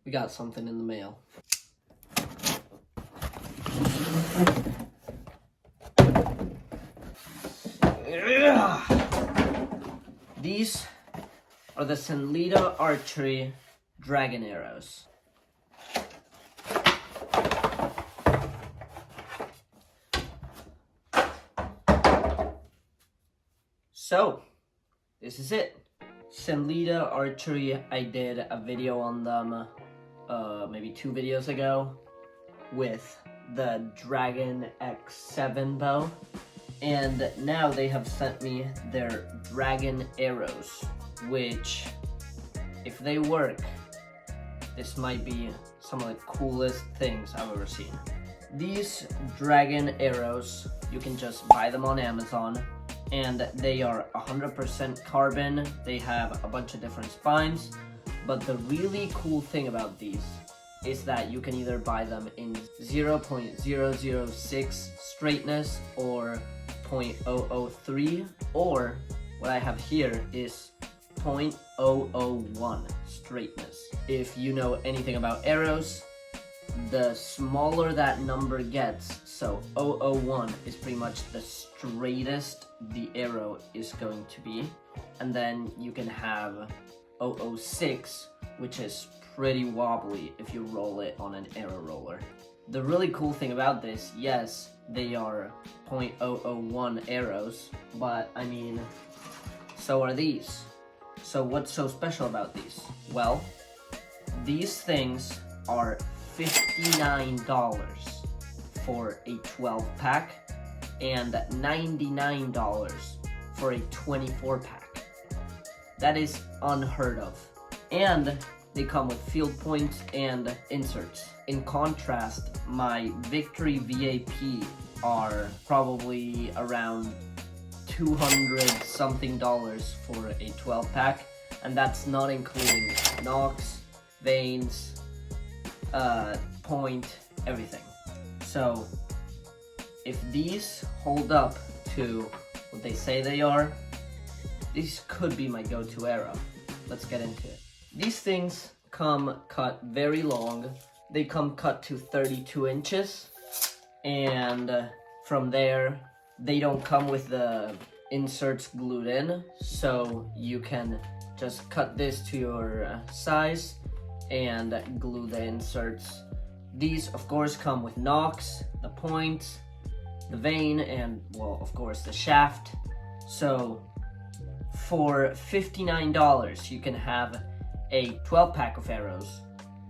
We got something in the mail. These are the Sanlida Archery Dragon arrows. So, this is it. Sanlida Archery, I did a video on them maybe 2 videos ago with the Dragon X7 bow. And now they have sent me their Dragon arrows, which, if they work, this might be some of the coolest things I've ever seen. These Dragon arrows, you can just buy them on Amazon, and they are 100% carbon. They have a bunch of different spines, but the really cool thing about these is that you can either buy them in 0.006 straightness or 0.003, or what I have here is 0.001 straightness. If you know anything about arrows, the smaller that number gets, so 001 is pretty much the straightest the arrow is going to be, and then you can have 006, which is pretty wobbly if you roll it on an arrow roller. The really cool thing about this, yes, they are 0.001 arrows, but I mean, so are these. So what's so special about these? Well, these things are $59 for a 12-pack and $99 for a 24-pack. That is unheard of. And they come with field points and inserts. In contrast, my Victory VAP are probably around $200 something for a 12-pack, and that's not including nocks, veins, point, everything. So if these hold up to what they say they are, these could be my go-to arrow. Let's get into it. These things come cut very long. They come cut to 32 inches, and from there, they don't come with the inserts glued in, so you can just cut this to your size and glue the inserts. These, of course, come with nocks, the point, the vein, and, well, of course, the shaft. So for $59, you can have a 12-pack of arrows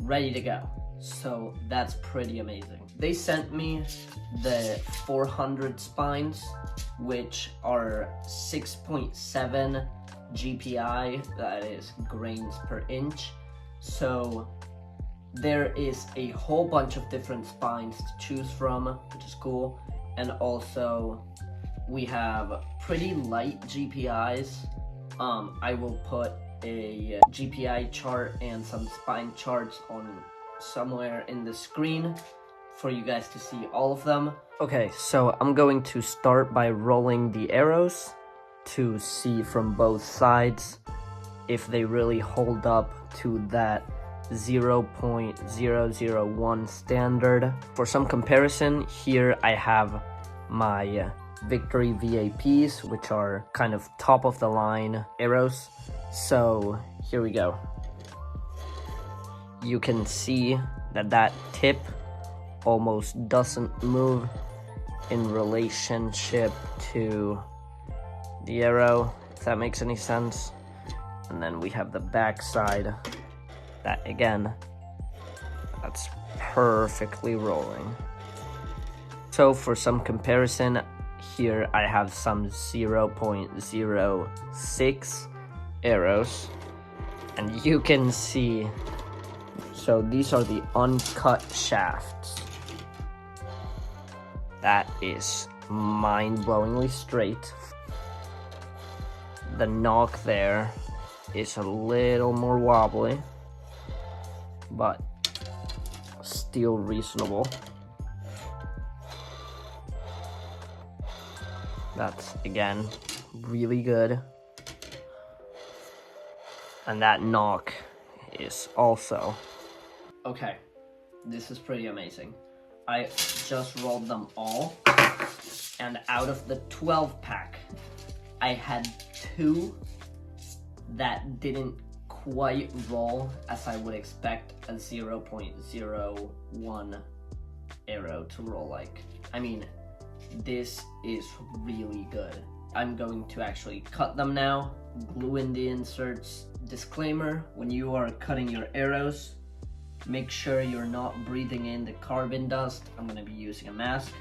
ready to go. So that's pretty amazing. They sent me the 400 spines, which are 6.7 GPI, that is grains per inch. So there is a whole bunch of different spines to choose from, which is cool. And also we have pretty light GPIs. I will put a GPI chart and some spine charts on somewhere in the screen for you guys to see all of them. Okay, so I'm going to start by rolling the arrows to see from both sides if they really hold up to that 0.001 standard. For some comparison, here I have my Victory VAPs, which are kind of top of the line arrows. So here we go. You can see that that tip almost doesn't move in relationship to the arrow, if that makes any sense. And then we have the back side that, again, that's perfectly rolling. So for some comparison, here I have some 0.06 arrows, and you can see, so these are the uncut shafts. That is mind-blowingly straight. The knock there is a little more wobbly, but still reasonable. That's, again, really good. And that knock is also Okay, this is pretty amazing. I just rolled them all, and out of the 12 pack, I had 2 that didn't quite roll as I would expect a 0.01 arrow to roll like. I mean, this is really good. I'm going to actually cut them now, glue in the inserts. Disclaimer, when you are cutting your arrows, make sure you're not breathing in the carbon dust. I'm gonna be using a mask,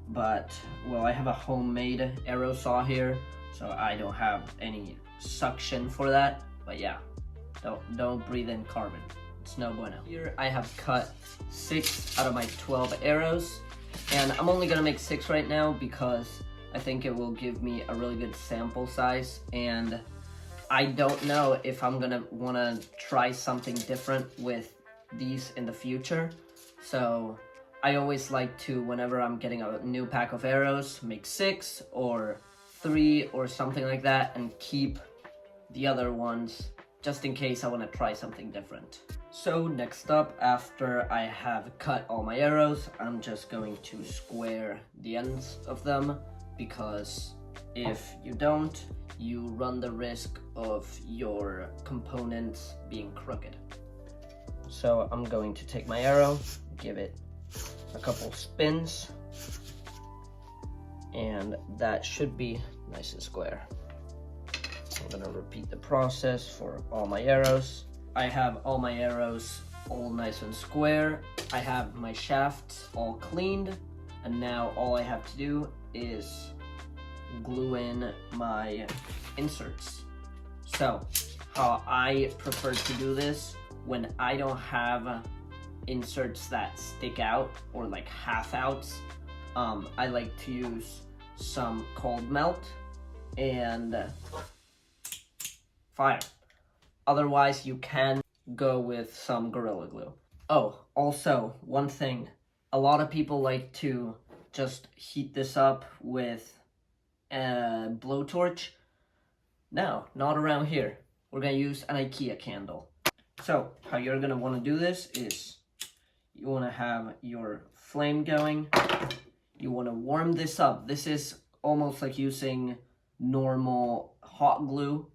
but well, I have a homemade arrow saw here, so I don't have any suction for that, but yeah, don't breathe in carbon. It's no bueno. Here I have cut 6 out of my 12 arrows, and I'm only gonna make 6 right now because I think it will give me a really good sample size, and I don't know if I'm gonna wanna try something different with these in the future. So I always like to, whenever I'm getting a new pack of arrows, make 6 or 3 or something like that, and keep the other ones just in case I want to try something different. So next up, after I have cut all my arrows, I'm just going to square the ends of them, because if you don't, you run the risk of your components being crooked. So I'm going to take my arrow, give it a couple spins, and that should be nice and square. I'm gonna repeat the process for all my arrows. I have all my arrows all nice and square. I have my shafts all cleaned, and now all I have to do is glue in my inserts. So how I prefer to do this, when I don't have inserts that stick out or like half outs, I like to use some cold melt and fire. Otherwise, you can go with some Gorilla Glue. Oh, also, one thing. A lot of people like to just heat this up with a blowtorch. No, not around here. We're gonna use an IKEA candle. So, how you're gonna wanna do this is, you wanna have your flame going. You wanna warm this up. This is almost like using normal hot glue,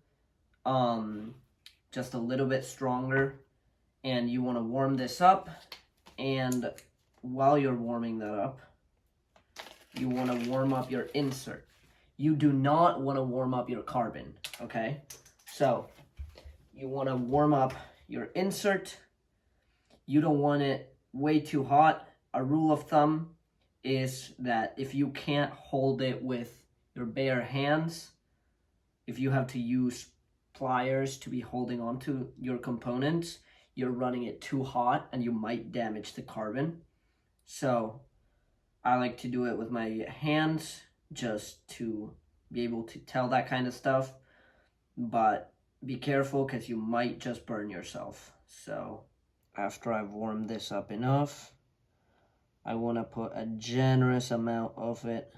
just a little bit stronger. And you wanna warm this up, and while you're warming that up, you wanna warm up your insert. You do not wanna warm up your carbon, okay? So, you wanna warm up your insert. You don't want it way too hot. A rule of thumb is that if you can't hold it with your bare hands, if you have to use pliers to be holding onto your components, you're running it too hot and you might damage the carbon. So I like to do it with my hands just to be able to tell that kind of stuff, but be careful because you might just burn yourself. So after I've warmed this up enough, I want to put a generous amount of it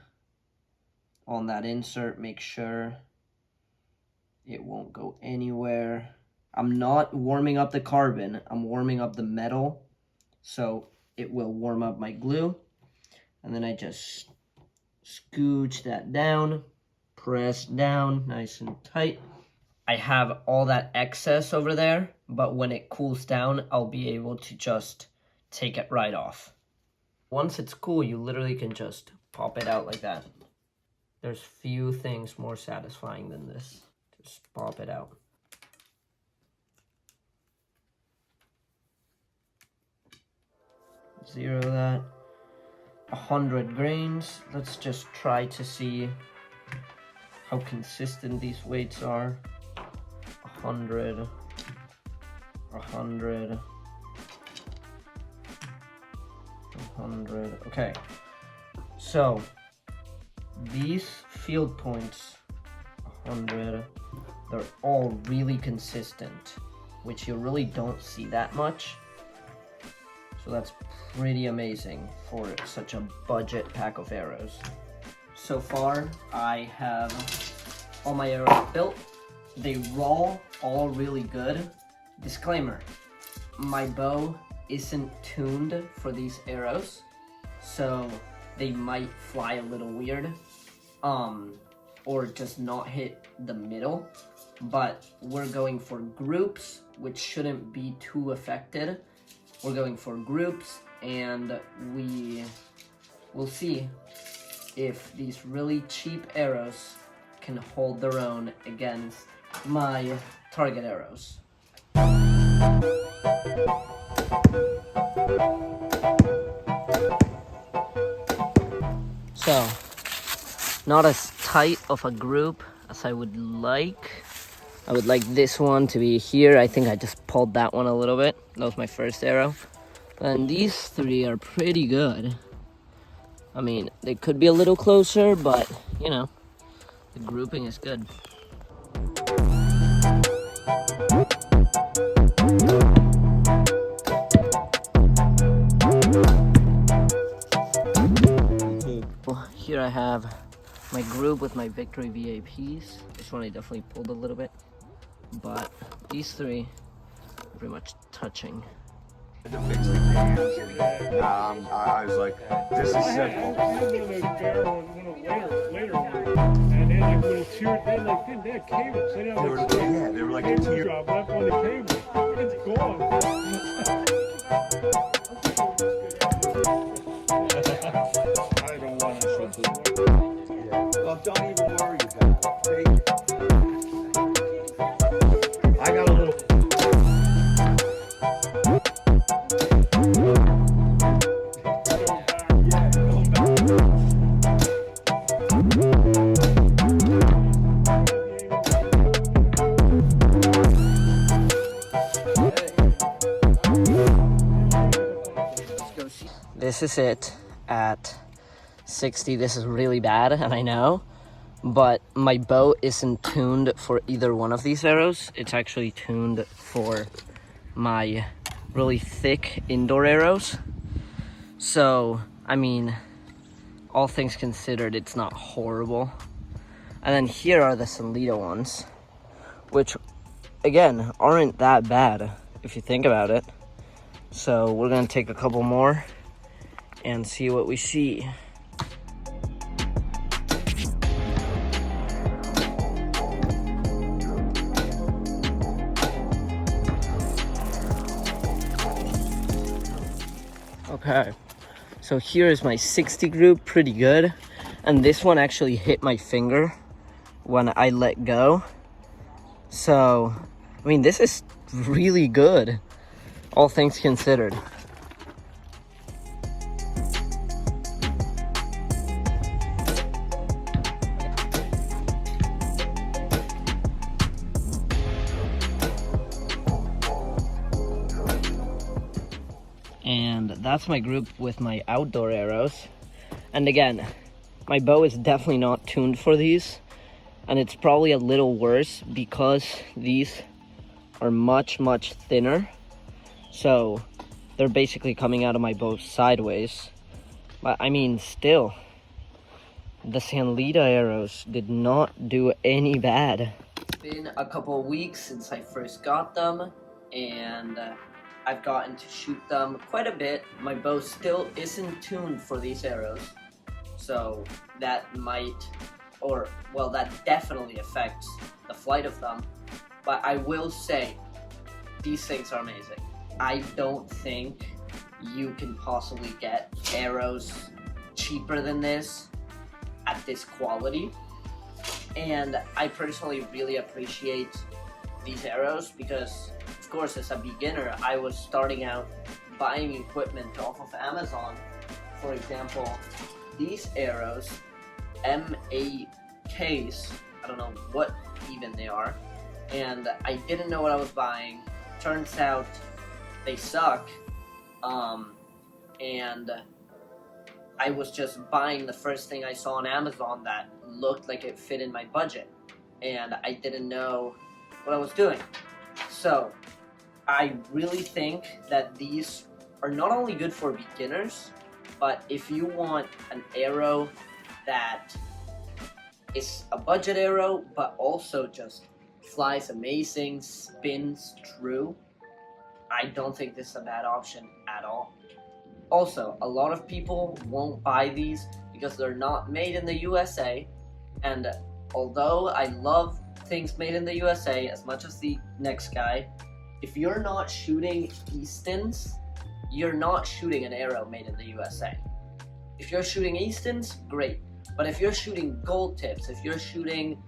on that insert. Make sure it won't go anywhere. I'm not warming up the carbon, I'm warming up the metal, so it will warm up my glue. And then I just scooch that down, press down nice and tight. I have all that excess over there, but when it cools down, I'll be able to just take it right off. Once it's cool, you literally can just pop it out like that. There's few things more satisfying than this. Just pop it out. Zero that. 100 grains. Let's just try to see how consistent these weights are. 100, 100, 100. Okay, so these field points, 100, they're all really consistent, which you really don't see that much. So that's pretty amazing for such a budget pack of arrows. So far, I have all my arrows built. They roll all really good. Disclaimer, my bow isn't tuned for these arrows, so they might fly a little weird, or just not hit the middle. But we're going for groups, which shouldn't be too affected. We're going for groups, and we will see if these really cheap arrows can hold their own against my target arrows. So, not as tight of a group as I would like. I would like this one to be here. I think I just pulled that one a little bit. That was my first arrow. And these three are pretty good. I mean, they could be a little closer, but, you know, the grouping is good. Here I have my group with my Victory VAPs. This one I definitely pulled a little bit, but these three are pretty much touching. I was like, this is simple. They were like a tear. It's gone. I don't want to show the. Well, don't even worry about it. I got a little. This is it at 60. This is really bad, and I know, but my bow isn't tuned for either one of these arrows. It's actually tuned for my really thick indoor arrows. So, I mean, all things considered, it's not horrible. And then here are the Sanlida ones, which, again, aren't that bad if you think about it. So we're gonna take a couple more and see what we see. Okay, so here is my 60 group, pretty good. And this one actually hit my finger when I let go. So, I mean, this is really good, all things considered. And that's my group with my outdoor arrows. And again, my bow is definitely not tuned for these, and it's probably a little worse because these are much thinner, so they're basically coming out of my bow sideways. But I mean, still, the Sanlida arrows did not do any bad. It's been a couple of weeks since I first got them, and I've gotten to shoot them quite a bit. My bow still isn't tuned for these arrows, so that might, or well, that definitely affects the flight of them. But I will say, these things are amazing. I don't think you can possibly get arrows cheaper than this at this quality. And I personally really appreciate these arrows because, of course, as a beginner, I was starting out buying equipment off of Amazon. For example, these arrows, MAKs, I don't know what even they are, and I didn't know what I was buying. Turns out they suck, and I was just buying the first thing I saw on Amazon that looked like it fit in my budget, and I didn't know what I was doing. So I really think that these are not only good for beginners, but if you want an arrow that is a budget arrow, but also just flies amazing, spins true, I don't think this is a bad option at all. Also, a lot of people won't buy these because they're not made in the USA, and although I love things made in the USA as much as the next guy, if you're not shooting Eastons, you're not shooting an arrow made in the USA. If you're shooting Eastons, great. But if you're shooting gold tips, if you're shooting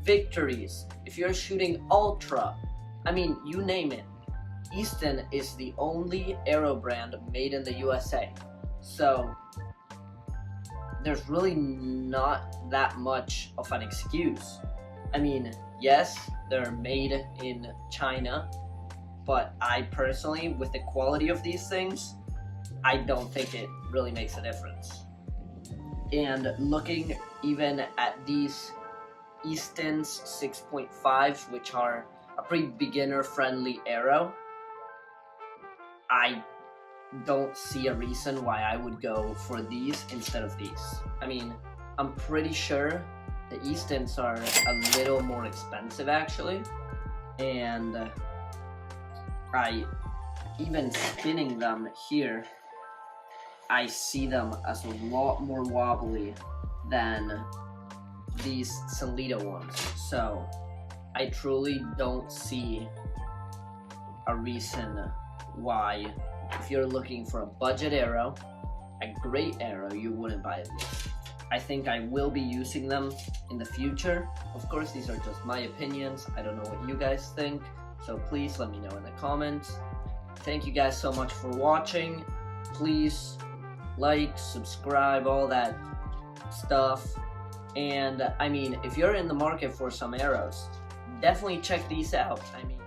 victories, if you're shooting ultra, I mean, you name it, Easton is the only arrow brand made in the USA. So there's really not that much of an excuse. I mean, yes, they're made in China, but I personally, with the quality of these things, I don't think it really makes a difference. And looking even at these Easton's 6.5s, which are a pretty beginner-friendly arrow, I don't see a reason why I would go for these instead of these. I mean, I'm pretty sure the Eastons are a little more expensive actually, and even spinning them here, I see them as a lot more wobbly than these Sanlida ones. So I truly don't see a reason why, if you're looking for a budget arrow, a great arrow, you wouldn't buy these. I think I will be using them in the future. Of course, these are just my opinions. I don't know what you guys think, so please let me know in the comments. Thank you guys so much for watching. Please like, subscribe, all that stuff. And I mean, if you're in the market for some arrows, definitely check these out. I mean,